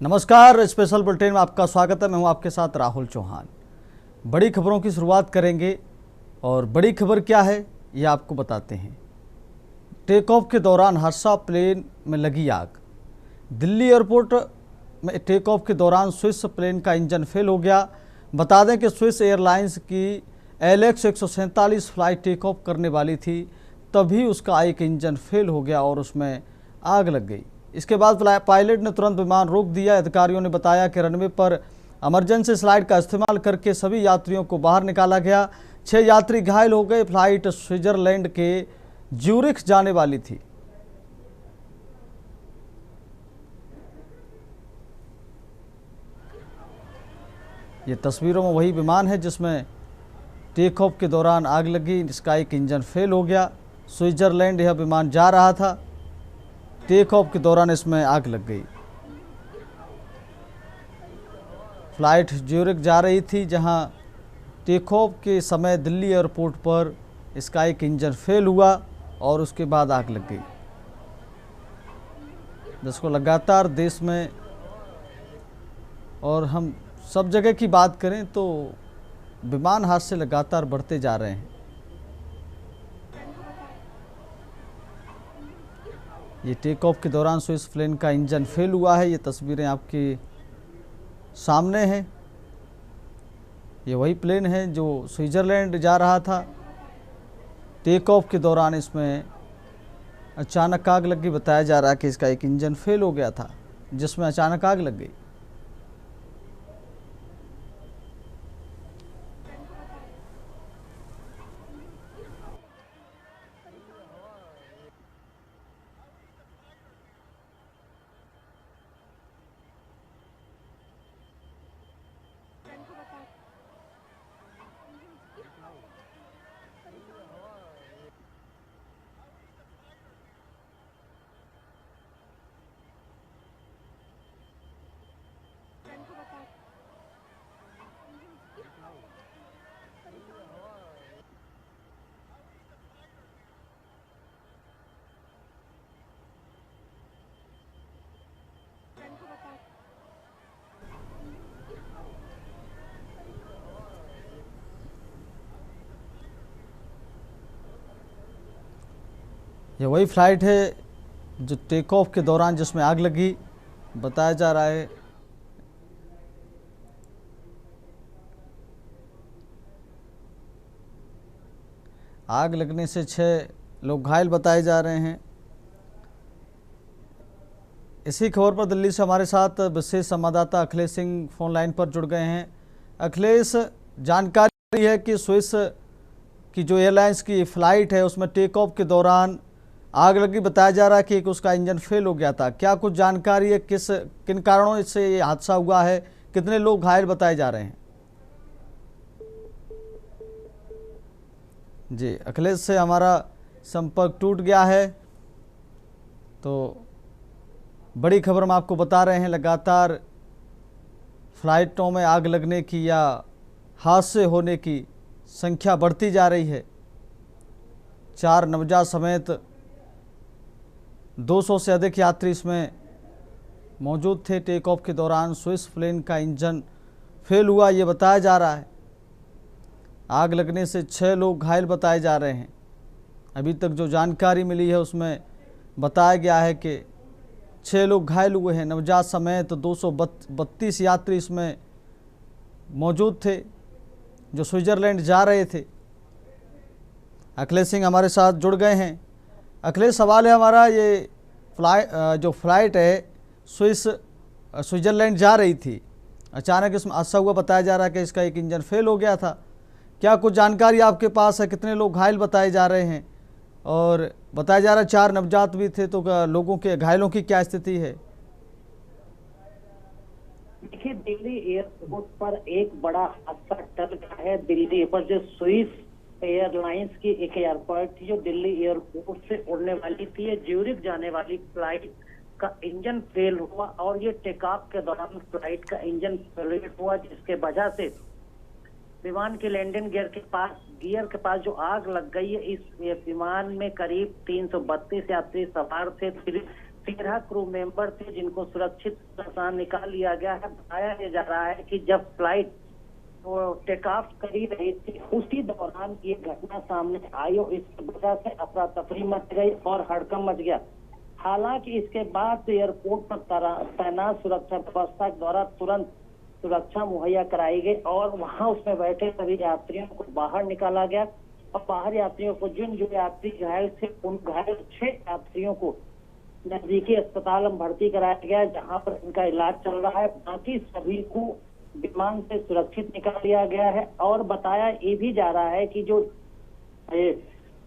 नमस्कार, special bulletin में आपका स्वागत है। मैं हूं आपके साथ राहुल चौहान। बड़ी खबरों की शुरुआत करेंगे और बड़ी खबर क्या है ये आपको बताते हैं। टेक ऑफ के दौरान हादसा, प्लेन में लगी आग। दिल्ली एयरपोर्ट में टेक ऑफ के दौरान स्विस प्लेन का इंजन फेल हो गया। बता दें कि स्विस एयरलाइंस की LX 147 फ्लाइट टेक ऑफ करने वाली थी, तभी उसका एक इंजन फेल हो गया और उसमें आग लग गई। इसके बाद पायलट ने तुरंत विमान रोक दिया। अधिकारियों ने बताया कि रनवे पर इमरजेंसी स्लाइड का इस्तेमाल करके सभी यात्रियों को बाहर निकाला गया। 6 यात्री घायल हो गए। फ्लाइट स्विट्जरलैंड के ज्यूरिख जाने वाली थी। ये तस्वीरों में वही विमान है जिसमें टेक ऑफ के दौरान आग लगी। इसका एक इंजन फेल हो गया। स्विट्जरलैंड यह विमान जा रहा था, टेक ऑफ के दौरान इसमें आग लग गई। फ्लाइट ज्यूरिख जा रही थी, जहां टेक ऑफ के समय दिल्ली एयरपोर्ट पर इसका एक इंजन फेल हुआ और उसके बाद आग लग गई, जिसको लगातार देश में और हम सब जगह की बात करें तो विमान हादसे लगातार बढ़ते जा रहे हैं। ये टेक ऑफ के दौरान स्विस प्लेन का इंजन फेल हुआ है। ये तस्वीरें आपके सामने हैं। ये वही प्लेन है जो स्विट्जरलैंड जा रहा था। टेक ऑफ के दौरान इसमें अचानक आग लग गई। बताया जा रहा है कि इसका एक इंजन फेल हो गया था, जिसमें अचानक आग लग गई। ये वही फ्लाइट है जो टेक ऑफ के दौरान जिसमें आग लगी। बताया जा रहा है आग लगने से 6 लोग घायल बताए जा रहे हैं। इसी खबर पर दिल्ली से हमारे साथ विशेष संवाददाता अखिलेश सिंह फोन लाइन पर जुड़ गए हैं। अखिलेश, जानकारी है कि स्विस की जो एयरलाइंस की फ़्लाइट है उसमें टेक ऑफ के दौरान आग लगी। बताया जा रहा है कि उसका इंजन फेल हो गया था। क्या कुछ जानकारी है, किन कारणों से ये हादसा हुआ है, कितने लोग घायल बताए जा रहे हैं? जी, अखिलेश से हमारा संपर्क टूट गया है। तो बड़ी खबर हम आपको बता रहे हैं, लगातार फ्लाइटों में आग लगने की या हादसे होने की संख्या बढ़ती जा रही है। 4 नवजात समेत 200 से अधिक यात्री इसमें मौजूद थे। टेक ऑफ के दौरान स्विस प्लेन का इंजन फेल हुआ, ये बताया जा रहा है। आग लगने से 6 लोग घायल बताए जा रहे हैं। अभी तक जो जानकारी मिली है उसमें बताया गया है कि 6 लोग घायल हुए हैं। नवजात समेत 232 यात्री इसमें मौजूद थे जो स्विट्जरलैंड जा रहे थे। अखिलेश सिंह हमारे साथ जुड़ गए हैं। अखिलेश, सवाल है हमारा, ये जो फ्लाइट है स्विट्जरलैंड जा रही थी, अचानक इसमें हादसा हुआ। बताया जा रहा है कि इसका एक इंजन फेल हो गया था। क्या कुछ जानकारी आपके पास है, कितने लोग घायल बताए जा रहे हैं? और बताया जा रहा है 4 नवजात भी थे, तो लोगों के घायलों की क्या स्थिति है? देखिए, दिल्ली एयरपोर्ट पर एक बड़ा हादसा टल गया है। दिल्ली पर जो स्विस एयरलाइंस की एक एयरपोर्ट थी जो दिल्ली एयरपोर्ट से उड़ने वाली थी, ज्यूरिख जाने वाली फ्लाइट का इंजन फेल हुआ और ये टेक ऑफ के दौरान फ्लाइट का इंजन फेल हुआ, जिसके वजह से विमान के लैंडिंग गियर के पास जो आग लग गई है। इस विमान में करीब 332 यात्री सवार थे। 13 क्रू मेंबर थे जिनको सुरक्षित निकाल लिया गया है। बताया जा रहा है कि जब फ्लाइट टेक ऑफ कर ही रही थी उसी दौरान ये घटना सामने आई और इसकी वजह से अफरा तफरी मच गई और हड़कंप मच गया। हालांकि इसके बाद एयरपोर्ट पर तैनात सुरक्षा व्यवस्था द्वारा तुरंत सुरक्षा मुहैया कराई गई और वहां उसमें बैठे सभी यात्रियों को बाहर निकाला गया और बाहर यात्रियों को जो यात्री घायल थे उन घायल 6 यात्रियों को नजदीकी अस्पताल में भर्ती कराया गया जहां पर इनका इलाज चल रहा है। बाकी सभी को विमान से सुरक्षित निकाल लिया गया है और बताया ये भी जा रहा है कि जो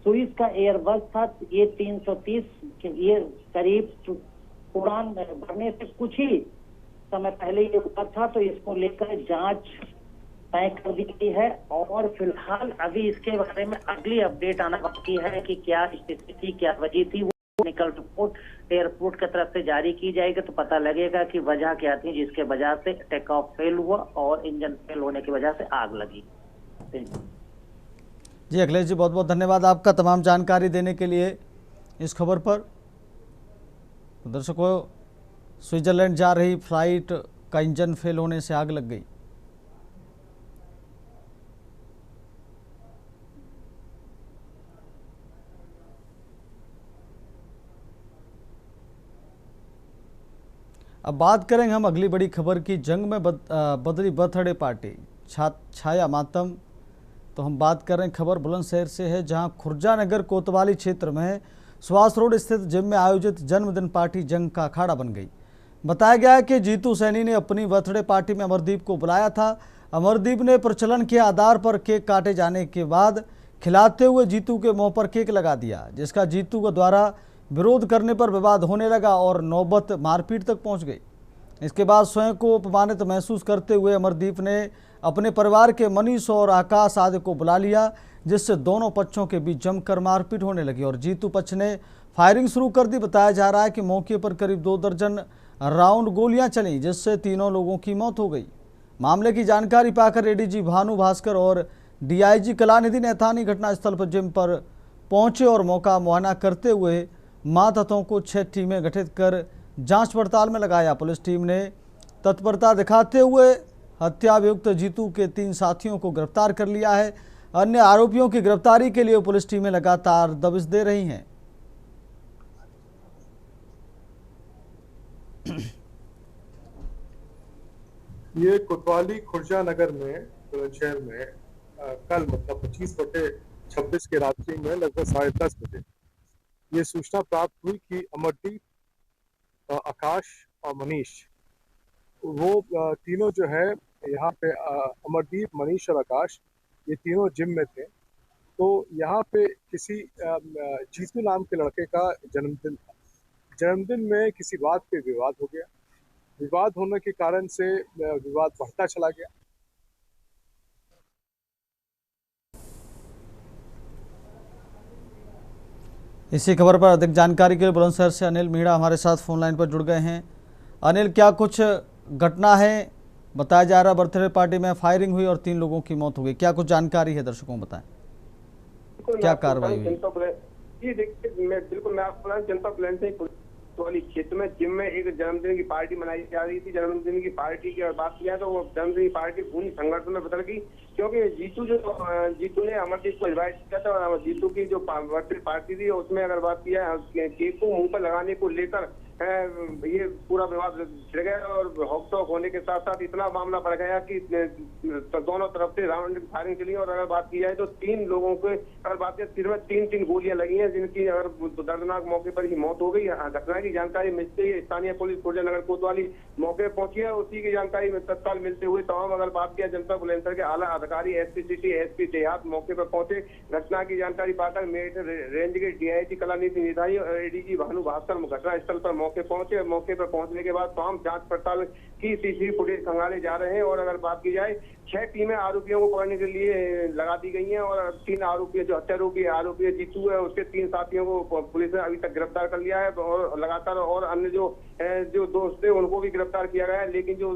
स्विस का एयरबस था ये 330 ये करीब उड़ान भरने से कुछ ही समय पहले ये हुआ था, तो इसको लेकर जांच तय कर दी गई है और फिलहाल अभी इसके बारे में अगली अपडेट आना बाकी है कि क्या स्थिति थी, क्या वजह थी। वो टेक्निकल रिपोर्ट एयरपोर्ट की तरफ से जारी की जाएगी तो पता लगेगा कि वजह क्या थी जिसके वजह से टेक ऑफ फेल हुआ और इंजन फेल होने की वजह से आग लगी। जी अखिलेश जी, बहुत बहुत धन्यवाद आपका तमाम जानकारी देने के लिए इस खबर पर। दर्शकों, स्विट्जरलैंड जा रही फ्लाइट का इंजन फेल होने से आग लग गई। अब बात करेंगे हम अगली बड़ी खबर की। जंग में बदली बर्थडे पार्टी, छाया मातम। तो हम बात कर रहे हैं खबर बुलंदशहर से है, जहां खुर्जा नगर कोतवाली क्षेत्र में सुभाष रोड स्थित जिम में आयोजित जन्मदिन पार्टी जंग का अखाड़ा बन गई। बताया गया है कि जीतू सैनी ने अपनी बर्थडे पार्टी में अमरदीप को बुलाया था। अमरदीप ने प्रचलन के आधार पर केक काटे जाने के बाद खिलाते हुए जीतू के मुंह पर केक लगा दिया, जिसका जीतू के द्वारा विरोध करने पर विवाद होने लगा और नौबत मारपीट तक पहुंच गई। इसके बाद स्वयं को अपमानित महसूस करते हुए अमरदीप ने अपने परिवार के मनीष और आकाश आदि को बुला लिया, जिससे दोनों पक्षों के बीच जमकर मारपीट होने लगी और जीतू पक्ष ने फायरिंग शुरू कर दी। बताया जा रहा है कि मौके पर करीब 2 दर्जन राउंड गोलियां चली, जिससे तीनों लोगों की मौत हो गई। मामले की जानकारी पाकर एडीजी भानु भास्कर और डीआईजी कलानिधि नैथानी घटनास्थल पर जिम पर पहुंचे और मौका मुआयना करते हुए मातहतों को 6 टीमें गठित कर जांच पड़ताल में लगाया। पुलिस टीम ने तत्परता दिखाते हुए हत्या अभियुक्त जीतू के 3 साथियों को गिरफ्तार कर लिया है। अन्य आरोपियों की गिरफ्तारी के लिए पुलिस टीमें लगातार दबिश दे रही हैं। ये कोतवाली खुर्जा नगर में बुलंदशहर में कल मतलब 25/26 के रात्रि में लगभग 10:30 बजे ये सूचना प्राप्त हुई कि अमरदीप, आकाश और मनीष, वो तीनों जो है यहाँ पे अमरदीप, मनीष और आकाश, ये तीनों जिम में थे। तो यहाँ पे किसी जीतू नाम के लड़के का जन्मदिन था। जन्मदिन में किसी बात पे विवाद हो गया। विवाद होने के कारण से विवाद बढ़ता चला गया। इसी खबर पर अधिक जानकारी के लिए बुलंदशहर से अनिल मीणा हमारे साथ फोन लाइन पर जुड़ गए हैं। अनिल, क्या कुछ घटना है? बताया जा रहा है बर्थडे पार्टी में फायरिंग हुई और 3 लोगों की मौत हो गई। क्या कुछ जानकारी है, दर्शकों को बताएं, क्या कार्रवाई हुई? जी देखिए, मैं आपको जनता प्लान से वाली क्षेत्र में जिम में एक जन्मदिन की पार्टी मनाई जा रही थी। जन्मदिन की पार्टी की अगर बात किया तो वो जन्मदिन की पार्टी पूरी संघर्ष में बदल गई, क्योंकि जीतू ने अमरदीप को इनवाइट किया था और जीतू की जो बर्थडे पार्टी थी उसमें अगर बात किया केक को मुंह पर लगाने को लेकर ये पूरा विवाद छिड़ गया और हॉकटॉक होने के साथ साथ इतना मामला बढ़ गया कि दोनों तरफ से राउंड फायरिंग चली। और अगर बात की जाए तो 3 लोगों के अगर बात की सिर में 3 गोलियां लगी हैं, जिनकी अगर दर्दनाक मौके पर ही मौत हो गई। घटना की जानकारी मिलते ही स्थानीय पुलिस खुर्जा नगर कोतवाली मौके पहुंची है। उसी की जानकारी में तत्काल मिलते हुए तमाम अगर बात किया जनता बुलंदशहर के आला अधिकारी एसपी सिटी, एसपी देहात मौके पर पहुंचे। घटना की जानकारी पाकर मेरठ रेंज के डीआईजी कलानिधि नैथानी और एडीजी भानु भास्कर घटना स्थल पर मौके पर पहुंचने के बाद तमाम जांच पड़ताल की सीसीटीवी फुटेज खंगाले जा रहे हैं। और अगर बात की जाए 6 टीमें आरोपियों को पकड़ने के लिए लगा दी गई हैं और 3 आरोपी जो हत्यारोपी आरोपी जीतू है उसके 3 साथियों को पुलिस ने अभी तक गिरफ्तार कर लिया है और लगातार और अन्य जो दोस्त थे उनको भी गिरफ्तार किया गया है। लेकिन जो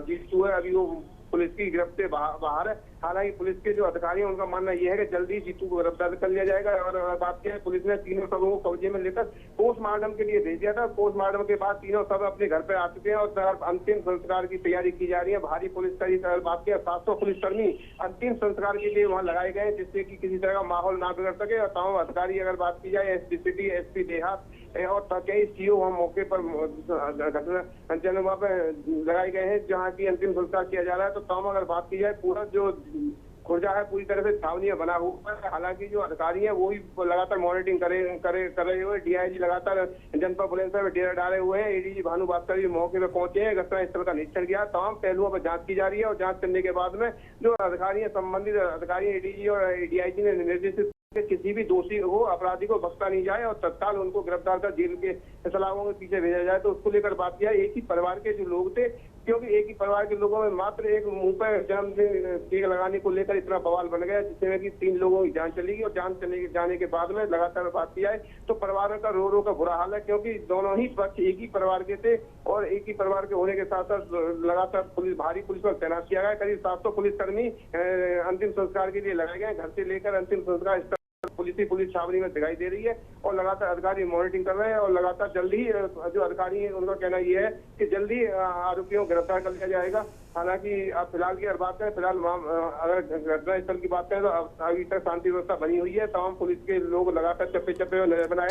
जीतू है अभी वो पुलिस की गिरफ्त से बाहर है। हालांकि पुलिस के जो अधिकारी हैं उनका मानना यह है कि जल्दी जीतू को गिरफ्तार कर लिया जाएगा। और बात की है पुलिस ने तीनों शवों को कब्जे में लेकर पोस्टमार्टम के लिए भेज दिया था। पोस्टमार्टम के बाद तीनों शव अपने घर पर आ चुके हैं और अंतिम संस्कार की तैयारी की जा रही है। भारी पुलिस की बात की 700 पुलिसकर्मी अंतिम संस्कार के लिए वहां लगाए गए जिससे कि किसी तरह का माहौल ना बिगड़ सके। और तमाम अधिकारी अगर बात की जाए एसपी सिटी, एसपी देहात और कई सीओ वहां मौके पर घटना जगह पे लगाए गए हैं जहां की अंतिम संस्कार किया जा रहा है। तो तमाम अगर बात की जाए पूरा जो खुर्जा है पूरी तरह से छावनी बना हुआ है। हालांकि जो अधिकारी हैं वो भी लगातार मॉनिटरिंग कर रहे हुए। डीआईजी लगातार जनपद पुलिस में डेरा डाले हुए हैं। एडीजी भानु भास्कर भी मौके पर पहुंचे हैं, घटना स्थल का निरीक्षण किया। तमाम पहलुओं पर जांच की जा रही है और जांच करने के बाद में जो अधिकारी संबंधित अधिकारी एडीजी और डीआईजी ने निर्देशित किसी भी दोषी हो अपराधी को बख्शा नहीं जाए और तत्काल उनको गिरफ्तार कर जेल के सलाखों के पीछे भेजा जाए। तो उसको लेकर बात किया एक ही परिवार के जो लोग थे, क्योंकि एक ही परिवार के लोगों में मात्र एक मुंह पर जन्मदिन टीका लगाने को लेकर इतना बवाल बन गया जिसमें कि 3 लोगों की जान चली गई। और जान चले जाने के बाद में लगातार बात किया है तो परिवार का रो का बुरा हाल है, क्योंकि दोनों ही पक्ष एक ही परिवार के थे और एक ही परिवार के होने के साथ साथ लगातार भारी पुलिस बल तैनात किया गया। करीब 700 पुलिसकर्मी अंतिम संस्कार के लिए लगाए गए। घर से लेकर अंतिम संस्कार पुलिस छावनी में दिखाई दे रही है और लगातार अधिकारी मॉनिटरिंग कर रहे हैं। और लगातार जल्दी जो अधिकारी हैं उनका कहना यह है कि जल्दी आरोपियों को गिरफ्तार कर लिया जाएगा। हालांकि अब फिलहाल की अगर बात करें, फिलहाल अगर घटना स्थल की बात करें तो अभी तक शांति व्यवस्था बनी हुई है। तमाम पुलिस के लोग लगातार चप्पे चप्पे नजर बनाए।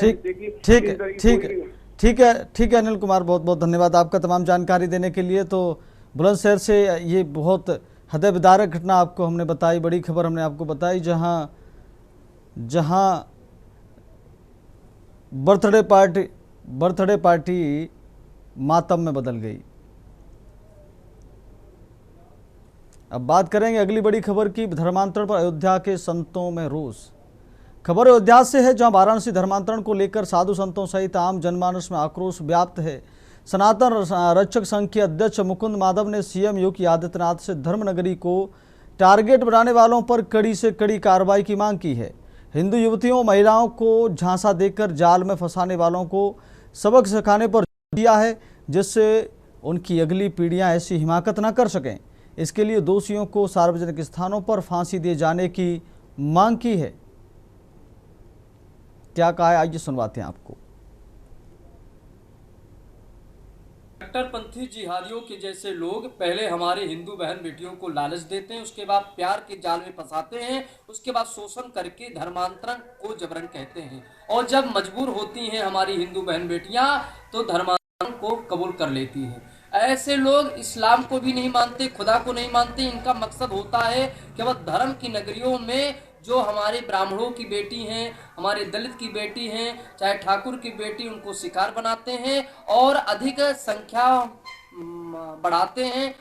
ठीक है अनिल कुमार, बहुत बहुत धन्यवाद आपका तमाम जानकारी देने के लिए। तो बुलंदशहर से ये बहुत हृदय विदारक घटना आपको हमने बताई, बड़ी खबर हमने आपको बताई, जहां बर्थडे पार्टी मातम में बदल गई। अब बात करेंगे अगली बड़ी खबर की। धर्मांतरण पर अयोध्या के संतों में रोष। खबर अयोध्या से है, जहां वाराणसी धर्मांतरण को लेकर साधु संतों सहित आम जनमानस में आक्रोश व्याप्त है। सनातन रक्षक संघ के अध्यक्ष मुकुंद माधव ने सीएम योगी आदित्यनाथ से धर्मनगरी को टारगेट बनाने वालों पर कड़ी से कड़ी कार्रवाई की मांग की है। हिंदू युवतियों महिलाओं को झांसा देकर जाल में फंसाने वालों को सबक सिखाने पर दिया है, जिससे उनकी अगली पीढ़ियां ऐसी हिमाकत न कर सकें। इसके लिए दोषियों को सार्वजनिक स्थानों पर फांसी दिए जाने की मांग की है। क्या कहा है आइए सुनवाते हैं आपको। कट्टरपंथी जिहादियों के जैसे लोग पहले हमारे हिंदू बहन बेटियों को लालच देते हैं, उसके बाद प्यार के जाल में फंसाते हैं, उसके बाद शोषण करके धर्मांतरण को जबरन कहते हैं। और जब मजबूर होती हैं हमारी हिंदू बहन बेटियां तो धर्मांतरण को कबूल कर लेती हैं। ऐसे लोग इस्लाम को भी नहीं मानते, खुदा को नहीं मानते। इनका मकसद होता है कि वह धर्म की नगरियों में जो हमारे ब्राह्मणों की बेटी हैं, हमारे दलित की बेटी हैं, चाहे ठाकुर की बेटी, उनको शिकार बनाते हैं और अधिक संख्या बढ़ाते हैं।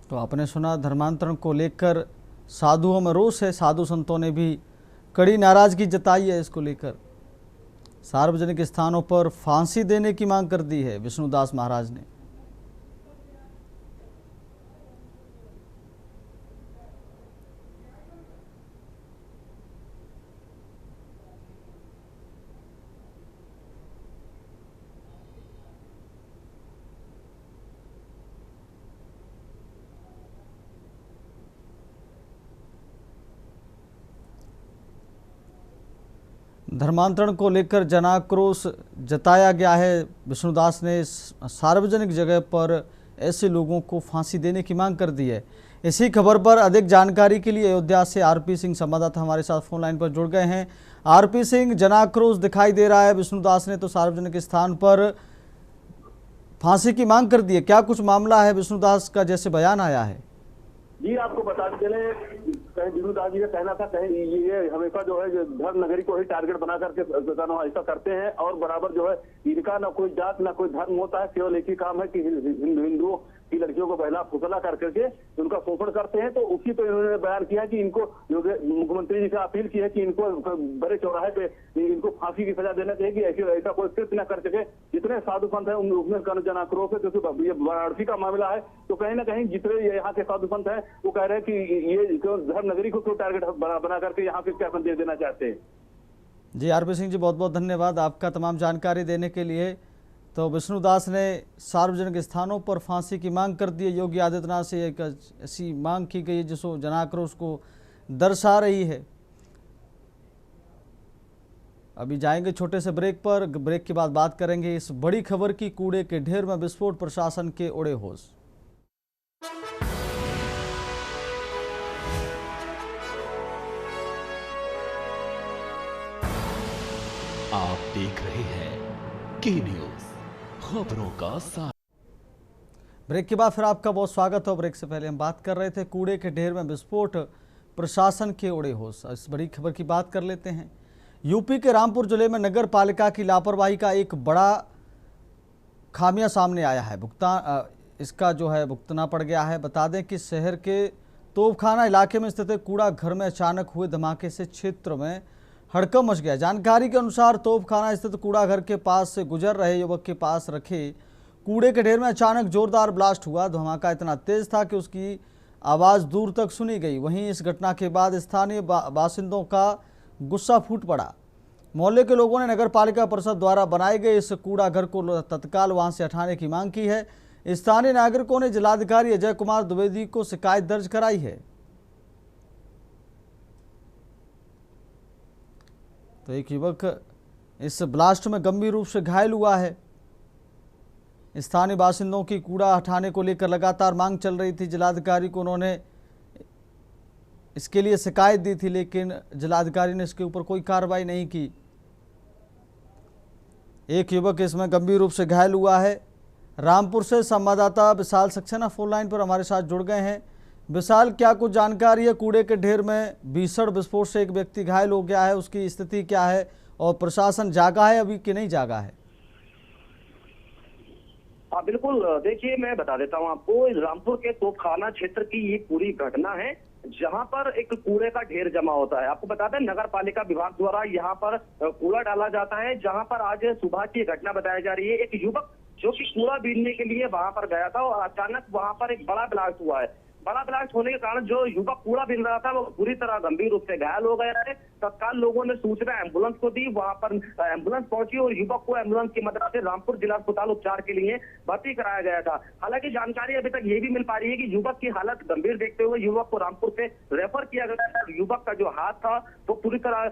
तो आपने सुना, धर्मांतरण को लेकर साधुओं में रोष है। साधु संतों ने भी कड़ी नाराजगी जताई है। इसको लेकर सार्वजनिक स्थानों पर फांसी देने की मांग कर दी है विष्णुदास महाराज ने। धर्मांतरण को लेकर जनाक्रोश जताया गया है। विष्णुदास ने सार्वजनिक जगह पर ऐसे लोगों को फांसी देने की मांग कर दी है। इसी खबर पर अधिक जानकारी के लिए अयोध्या से आरपी सिंह संवाददाता हमारे साथ फोन लाइन पर जुड़ गए हैं। आरपी सिंह, जनाक्रोश दिखाई दे रहा है, विष्णुदास ने तो सार्वजनिक स्थान पर फांसी की मांग कर दी है। क्या कुछ मामला है विष्णुदास का, जैसे बयान आया है? जी आपको बता दें, कहीं विष्णुदास जी का कहना था कहीं ये हमेशा जो है धर्म नगरी को ही टारगेट बना करके ऐसा करते हैं और बराबर जो है इनका ना कोई जात ना कोई धर्म होता है, केवल एक ही काम है कि हिंदुओं कि लड़कियों को बहला फुसला कर करके उनका शोषण करते हैं। तो उसी पे इन्होंने बयान किया कि इनको मुख्यमंत्री जी से अपील की है कि इनको बड़े चौराहे पे इनको फांसी की सजा देना चाहिए कि ऐसा कोई कृत्य न कर सके। जितने साधु संत है उनमें जन आक्रोश है, क्योंकि ये वाराणसी का मामला है। तो कहीं ना कहीं जितने यहाँ के साधु संत है वो कह रहे हैं कि ये धर्म नगरी को क्यों टारगेट बना करके यहाँ पे क्या संदेश देना चाहते हैं। जी आरपी सिंह जी, बहुत बहुत धन्यवाद आपका तमाम जानकारी देने के लिए। तो विष्णुदास ने सार्वजनिक स्थानों पर फांसी की मांग कर दी है। योगी आदित्यनाथ से एक ऐसी मांग की गई है जिसको जनाक्रोश को दर्शा रही है। अभी जाएंगे छोटे से ब्रेक पर। ब्रेक के बाद बात करेंगे इस बड़ी खबर की, कूड़े के ढेर में विस्फोट, प्रशासन के उड़े होश। आप देख रहे हैं के न्यूज, खबरों का साथ। ब्रेक के बाद फिर आपका बहुत स्वागत है। ब्रेक से पहले हम बात कर रहे थे कूड़े के ढेर में विस्फोट, प्रशासन के उड़े होश। इस बड़ी खबर की बात कर लेते हैं। यूपी के रामपुर जिले में नगर पालिका की लापरवाही का एक बड़ा खामिया सामने आया है। इसका जो है भुगतना पड़ गया है। बता दें कि शहर के तोपखाना इलाके में स्थित कूड़ा घर में अचानक हुए धमाके से क्षेत्र में हड़कंप मच गया। जानकारी के अनुसार तोपखाना स्थित कूड़ा घर के पास से गुजर रहे युवक के पास रखे कूड़े के ढेर में अचानक जोरदार ब्लास्ट हुआ। धमाका इतना तेज था कि उसकी आवाज़ दूर तक सुनी गई। वहीं इस घटना के बाद स्थानीय बासिंदों का गुस्सा फूट पड़ा। मोहल्ले के लोगों ने नगर पालिका परिषद द्वारा बनाए गए इस कूड़ा घर को तत्काल वहां से हटाने की मांग की है। स्थानीय नागरिकों ने जिलाधिकारी अजय कुमार द्विवेदी को शिकायत दर्ज कराई है। तो एक युवक इस ब्लास्ट में गंभीर रूप से घायल हुआ है। स्थानीय बासिंदों की कूड़ा हटाने को लेकर लगातार मांग चल रही थी। जिलाधिकारी को उन्होंने इसके लिए शिकायत दी थी, लेकिन जिलाधिकारी ने इसके ऊपर कोई कार्रवाई नहीं की। एक युवक इसमें गंभीर रूप से घायल हुआ है। रामपुर से संवाददाता विशाल सक्सेना फोन लाइन पर हमारे साथ जुड़ गए हैं। विशाल, क्या कुछ जानकारी है? कूड़े के ढेर में भीषण विस्फोट से एक व्यक्ति घायल हो गया है, उसकी स्थिति क्या है और प्रशासन जागा है अभी कि नहीं जागा है? हाँ बिल्कुल, देखिए मैं बता देता हूँ आपको, रामपुर के तोपखाना क्षेत्र की ये पूरी घटना है जहां पर एक कूड़े का ढेर जमा होता है। आपको बता दें नगर पालिका विभाग द्वारा यहाँ पर कूड़ा डाला जाता है, जहां पर आज सुबह की घटना बताई जा रही है। एक युवक जो कि कूड़ा बीनने के लिए वहां पर गया था और अचानक वहां पर एक बड़ा ब्लास्ट हुआ है। बड़ा ब्लास्ट होने के कारण जो युवक कूड़ा बीन रहा था वो पूरी तरह गंभीर रूप से घायल हो गया है। तत्काल लोगों ने सूचना एम्बुलेंस को दी, वहां पर एम्बुलेंस पहुंची और युवक को एम्बुलेंस की मदद से रामपुर जिला अस्पताल उपचार के लिए भर्ती कराया गया था। हालांकि जानकारी अभी तक ये भी मिल पा रही है कि युवक की हालत गंभीर देखते हुए युवक को रामपुर से रेफर किया गया है। युवक का जो हाथ था वो पूरी तरह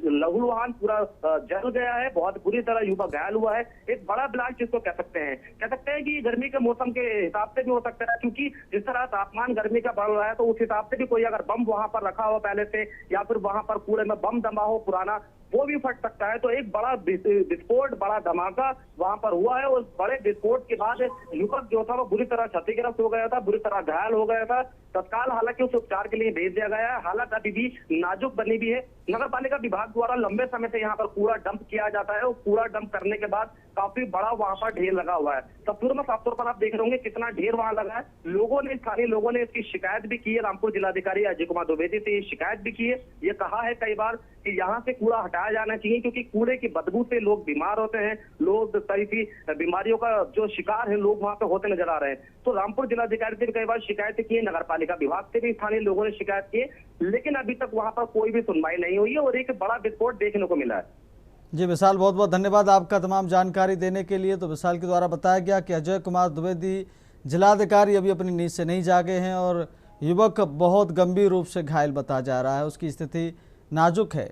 लहूलुहान पूरा जल गया है, बहुत बुरी तरह युवक घायल हुआ है। एक बड़ा ब्लास्ट जिसको कह सकते हैं कि गर्मी के मौसम के हिसाब से भी हो सकता है, क्योंकि जिस तरह तापमान गर्मी का बढ़ रहा है तो उस हिसाब से भी कोई अगर बम वहां पर रखा हो पहले से या फिर वहां पर कूड़े में बम दमा हो पुराना, वो भी फट सकता है। तो एक बड़ा विस्फोट, बड़ा धमाका वहां पर हुआ है। उस बड़े विस्फोट के बाद युवक जो था वो बुरी तरह क्षतिग्रस्त हो गया था, बुरी तरह घायल हो गया था। तत्काल हालांकि उस उपचार के लिए भेज दिया गया है। हालत अभी भी नाजुक बनी भी है। नगर पालिका विभाग द्वारा लंबे समय से यहाँ पर कूड़ा डंप किया जाता है और कूड़ा डंप करने के बाद काफी बड़ा वहां पर ढेर लगा हुआ है। तस्वीर में साफ तौर पर आप देख रहे होंगे कितना ढेर वहां लगा है। स्थानीय लोगों ने इसकी शिकायत भी की है। रामपुर जिलाधिकारी अजय कुमार द्विवेदी से शिकायत भी की है। ये कहा है कई बार कि यहाँ से कूड़ा हटाया जाना चाहिए, क्योंकि कूड़े की बदबू से लोग बीमार होते हैं, लोग कई बीमारियों का जो शिकार है लोग वहां पे होते नजर आ रहे हैं। तो रामपुर जिलाधिकारी से भी कई बार शिकायत की है, नगर पालिका विभाग से भी स्थानीय लोगों ने शिकायत की है, लेकिन अभी तक वहां पर कोई भी सुनवाई नहीं हुई है और एक बड़ा विस्फोट देखने को मिला है। जी विशाल, बहुत बहुत धन्यवाद आपका तमाम जानकारी देने के लिए। तो विशाल के द्वारा बताया गया कि अजय कुमार द्विवेदी जिलाधिकारी अभी अपनी नींद से नहीं जागे हैं और युवक बहुत गंभीर रूप से घायल बताया जा रहा है, उसकी स्थिति नाजुक है।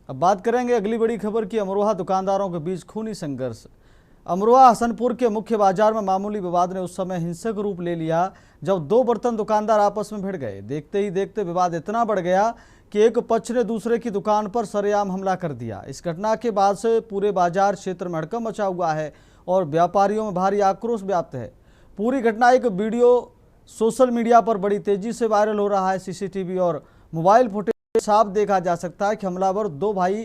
अब बात करेंगे अगली बड़ी खबर की। अमरोहा दुकानदारों के बीच खूनी संघर्ष। अमरोहा हसनपुर के मुख्य बाजार में मामूली विवाद ने उस समय हिंसक रूप ले लिया जब दो बर्तन दुकानदार आपस में भिड़ गए। देखते ही देखते विवाद इतना बढ़ गया कि एक पक्ष ने दूसरे की दुकान पर सरेआम हमला कर दिया। इस घटना के बाद से पूरे बाजार क्षेत्र में हड़कंप मचा हुआ है और व्यापारियों में भारी आक्रोश व्याप्त है। पूरी घटना एक वीडियो सोशल मीडिया पर बड़ी तेजी से वायरल हो रहा है। सीसीटीवी और मोबाइल फुटेज साफ देखा जा सकता है कि हमलावर दो भाई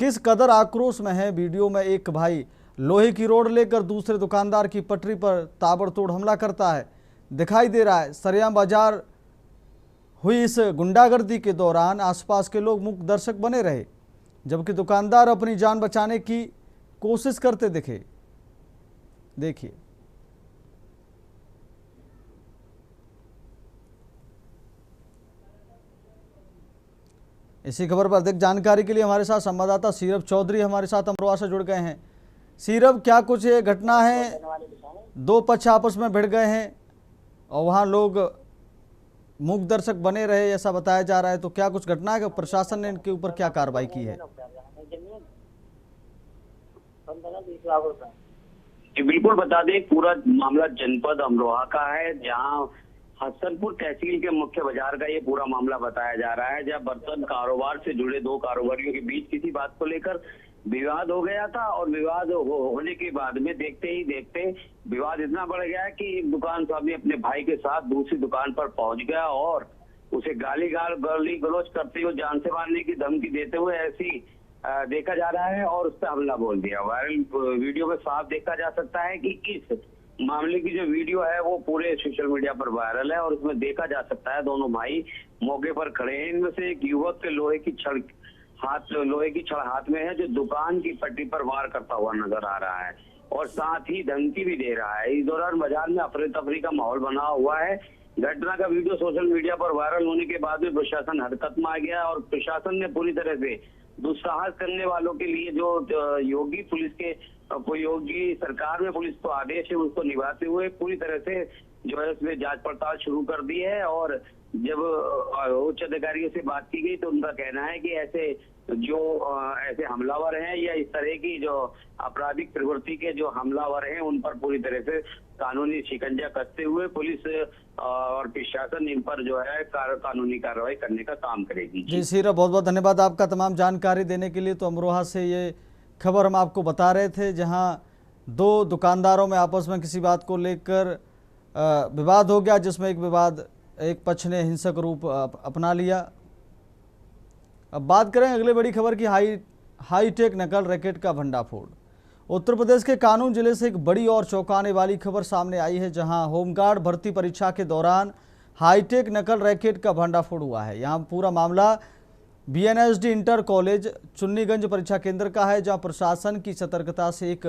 किस कदर आक्रोश में है। वीडियो में एक भाई लोहे की रोड लेकर दूसरे दुकानदार की पटरी पर ताबड़तोड़ हमला करता है। दिखाई दे रहा है सरेआम बाजार हुई इस गुंडागर्दी के दौरान आसपास के लोग मूक दर्शक बने रहे, जबकि दुकानदार अपनी जान बचाने की कोशिश करते दिखे। देखिए, इसी खबर पर अधिक जानकारी के लिए हमारे साथ संवाददाता सीरब चौधरी हमारे साथ अमरोहा से जुड़ गए हैं। सीरब, क्या कुछ ये घटना है? दो पक्ष आपस में भिड़ गए हैं और वहां लोग मूक दर्शक बने रहे ऐसा बताया जा रहा है, तो क्या कुछ घटना है कि प्रशासन ने इनके ऊपर क्या कार्रवाई की है? बिल्कुल बता दें, पूरा मामला जनपद अमरोहा का है, जहां हसनपुर तहसील के मुख्य बाजार का ये पूरा मामला बताया जा रहा है, जहां बर्तन कारोबार से जुड़े दो कारोबारियों के बीच किसी बात को लेकर विवाद हो गया था और विवाद होने के बाद में देखते ही देखते विवाद इतना बढ़ गया कि एक दुकान स्वामी अपने भाई के साथ दूसरी दुकान पर पहुंच गया और उसे गाली गलौज करते हुए जान से मारने की धमकी देते हुए ऐसी देखा जा रहा है और उस पर हमला बोल दिया। वायरल वीडियो में साफ देखा जा सकता है कि इस मामले की जो वीडियो है वो पूरे सोशल मीडिया पर वायरल है और उसमें देखा जा सकता है दोनों भाई मौके पर खड़े हैं। इनमें से एक युवक के लोहे की छड़ हाथ में है, जो दुकान की पट्टी पर वार करता हुआ नजर आ रहा है और साथ ही धमकी भी दे रहा है। इस दौरान बाजार में अफरे तफरी का माहौल बना हुआ है। घटना का वीडियो सोशल मीडिया पर वायरल होने के बाद में प्रशासन हरकत में आ गया और प्रशासन ने पूरी तरह से दुस्साहस करने वालों के लिए जो योगी सरकार में पुलिस को आदेश है उसको निभाते हुए पूरी तरह से जो है उसमें जांच पड़ताल शुरू कर दी है। और जब उच्च अधिकारियों से बात की गई तो उनका कहना है कि ऐसे हमलावर हैं या इस तरह की जो आपराधिक प्रवृत्ति के जो हमलावर हैं उन पर पूरी तरह से कानूनी शिकंजा कसते हुए पुलिस और प्रशासन इन पर जो है कानूनी कार्रवाई करने का काम करेगी। जी सीरा, बहुत बहुत धन्यवाद आपका तमाम जानकारी देने के लिए। तो अमरोहा से ये खबर हम आपको बता रहे थे, जहां दो दुकानदारों में आपस में किसी बात को लेकर विवाद हो गया, जिसमें एक पक्ष ने हिंसक रूप अपना लिया। अब बात करें अगले बड़ी खबर की। हाईटेक नकल रैकेट का भंडाफोड़। उत्तर प्रदेश के कानून जिले से एक बड़ी और चौंकाने वाली खबर सामने आई है, जहां होमगार्ड भर्ती परीक्षा के दौरान हाईटेक नकल रैकेट का भंडाफोड़ हुआ है। यहां पूरा मामला बीएनएसडी इंटर कॉलेज चुन्नीगंज परीक्षा केंद्र का है, जहां प्रशासन की सतर्कता से एक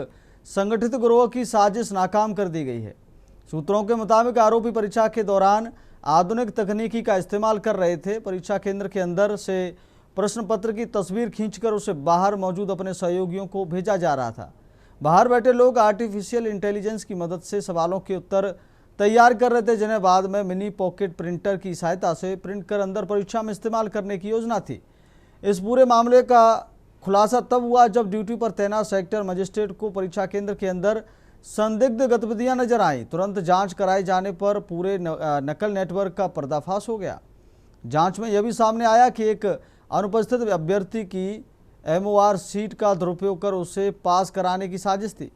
संगठित गिरोह की साजिश नाकाम कर दी गई है। सूत्रों के मुताबिक आरोपी परीक्षा के दौरान आधुनिक तकनीकी का इस्तेमाल कर रहे थे। परीक्षा केंद्र के अंदर से प्रश्न पत्र की तस्वीर खींचकर उसे बाहर मौजूद अपने सहयोगियों को भेजा जा रहा था। बाहर बैठे लोग आर्टिफिशियल इंटेलिजेंस की मदद से सवालों के उत्तर तैयार कर रहे थे, जिन्हें बाद में मिनी पॉकेट प्रिंटर की सहायता से प्रिंट कर अंदर परीक्षा में इस्तेमाल करने की योजना थी। इस पूरे मामले का खुलासा तब हुआ जब ड्यूटी पर तैनात सेक्टर मजिस्ट्रेट को परीक्षा केंद्र के अंदर संदिग्ध गतिविधियां नजर आईं। तुरंत जांच कराए जाने पर पूरे नकल नेटवर्क का पर्दाफाश हो गया। जांच में यह भी सामने आया कि एक अनुपस्थित अभ्यर्थी की एमओआर सीट का दुरुपयोग कर उसे पास कराने की साजिश थी।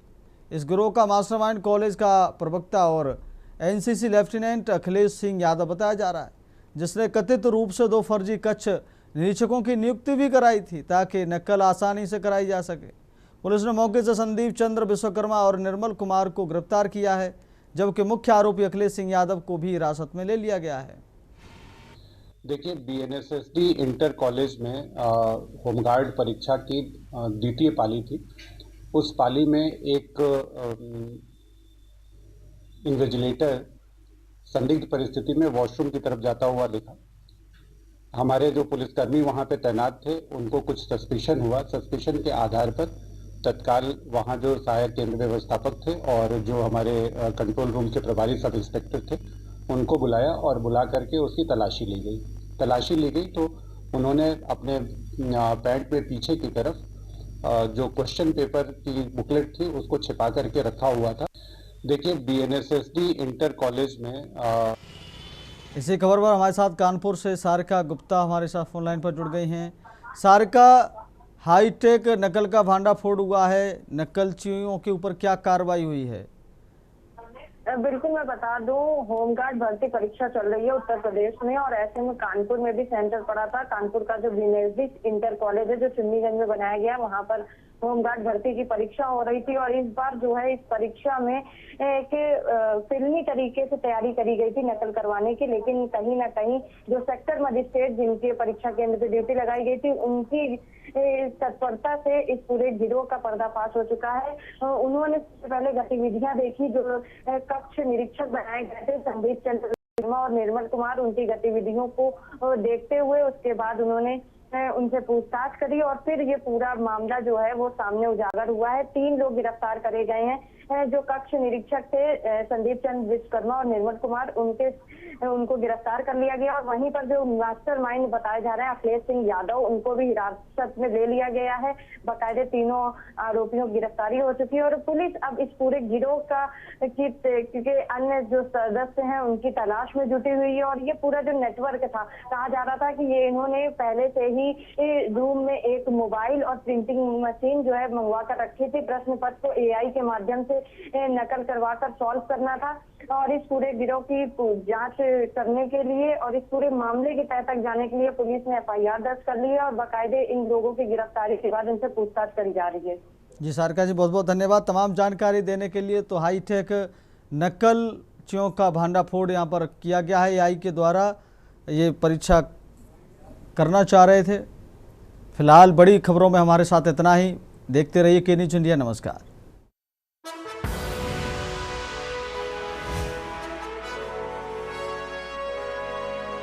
इस गिरोह का मास्टरमाइंड कॉलेज का प्रवक्ता और एनसीसी लेफ्टिनेंट अखिलेश सिंह यादव बताया जा रहा है, जिसने कथित रूप से 2 फर्जी कक्ष निरीक्षकों की नियुक्ति भी कराई थी ताकि नकल आसानी से कराई जा सके। पुलिस ने मौके से संदीप चंद्र विश्वकर्मा और निर्मल कुमार को गिरफ्तार किया है, जबकि मुख्य आरोपी अखिलेश सिंह यादव को भी हिरासत में ले लिया गया है। देखिए, बीएनएसडी इंटर कॉलेज में होमगार्ड परीक्षा की द्वितीय पाली थी। उस पाली में एक इन्विजिलेटर संदिग्ध परिस्थिति में वॉशरूम की तरफ जाता हुआ दिखा। हमारे जो पुलिसकर्मी वहां पे तैनात थे उनको कुछ सस्पिशन हुआ। सस्पिशन के आधार पर तत्काल वहां जो सहायक केंद्र व्यवस्थापक थे और जो हमारे कंट्रोल रूम के प्रभारी सब इंस्पेक्टर थे उनको बुलाया और बुला करके उसकी तलाशी ली गई तो उन्होंने अपने पैंट में पीछे की तरफ जो क्वेश्चन पेपर की बुकलेट थी उसको छिपा करके रखा हुआ था। देखिए, बीएनएसडी इंटर कॉलेज में इसी खबर पर हमारे साथ कानपुर से सारिका गुप्ता हमारे साथ फोन लाइन पर जुड़ गई हैं। सारिका, हाईटेक नकल का भांडाफोड़ हुआ है, नकलचियों के ऊपर क्या कार्रवाई हुई है? बिल्कुल, मैं बता दूं, होमगार्ड भर्ती परीक्षा चल रही है उत्तर प्रदेश में और ऐसे में कानपुर में भी सेंटर पड़ा था। कानपुर का जो बीएनएसडी इंटर कॉलेज है जो चुन्नीगंज में बनाया गया, वहां पर होमगार्ड भर्ती की परीक्षा हो रही थी और इस बार जो है इस परीक्षा में एक फिल्मी तरीके से तैयारी करी गई थी नकल करवाने की, लेकिन कहीं ना कहीं जो सेक्टर मजिस्ट्रेट जिनके परीक्षा केंद्र पे ड्यूटी लगाई गई थी उनकी तत्परता से इस पूरे गिरोह का पर्दाफाश हो चुका है। उन्होंने सबसे पहले गतिविधियां देखी, जो कक्ष निरीक्षक बनाए गए थे संदीप चंद्र शर्मा और निर्मल कुमार, उनकी गतिविधियों को देखते हुए उसके बाद उन्होंने उनसे पूछताछ करी और फिर ये पूरा मामला जो है वो सामने उजागर हुआ है। 3 लोग गिरफ्तार करे गए हैं, जो कक्ष निरीक्षक थे संदीप चंद्र विश्वकर्मा और निर्मल कुमार, उनको गिरफ्तार कर लिया गया और वहीं पर जो मास्टरमाइंड बताया जा रहा है अखिलेश सिंह यादव, उनको भी हिरासत में ले लिया गया है। बाकायदे तीनों आरोपियों की गिरफ्तारी हो चुकी है और पुलिस अब इस पूरे गिरोह का क्योंकि अन्य जो सदस्य हैं उनकी तलाश में जुटी हुई है। और ये पूरा जो नेटवर्क था, कहा जा रहा था कि ये इन्होंने पहले से ही रूम में एक मोबाइल और प्रिंटिंग मशीन जो है मंगवा कर रखी थी, प्रश्न पत्र को AI के माध्यम से नकल करवा कर सॉल्व करना था और इस पूरे गिरोह की जांच करने के लिए और इस पूरे मामले की तह तक जाने के लिए पुलिस ने FIR दर्ज कर ली है और बाकायदे इन लोगों की गिरफ्तारी के बाद इनसे पूछताछ करी जा रही है। जी सारिका जी, बहुत बहुत धन्यवाद तमाम जानकारी देने के लिए। तो हाईटेक नकलचियों का भांडाफोड़ यहाँ पर किया गया है, AI के द्वारा ये परीक्षा करना चाह रहे थे। फिलहाल बड़ी खबरों में हमारे साथ इतना ही। देखते रहिए के न्यूज़ इंडिया। नमस्कार।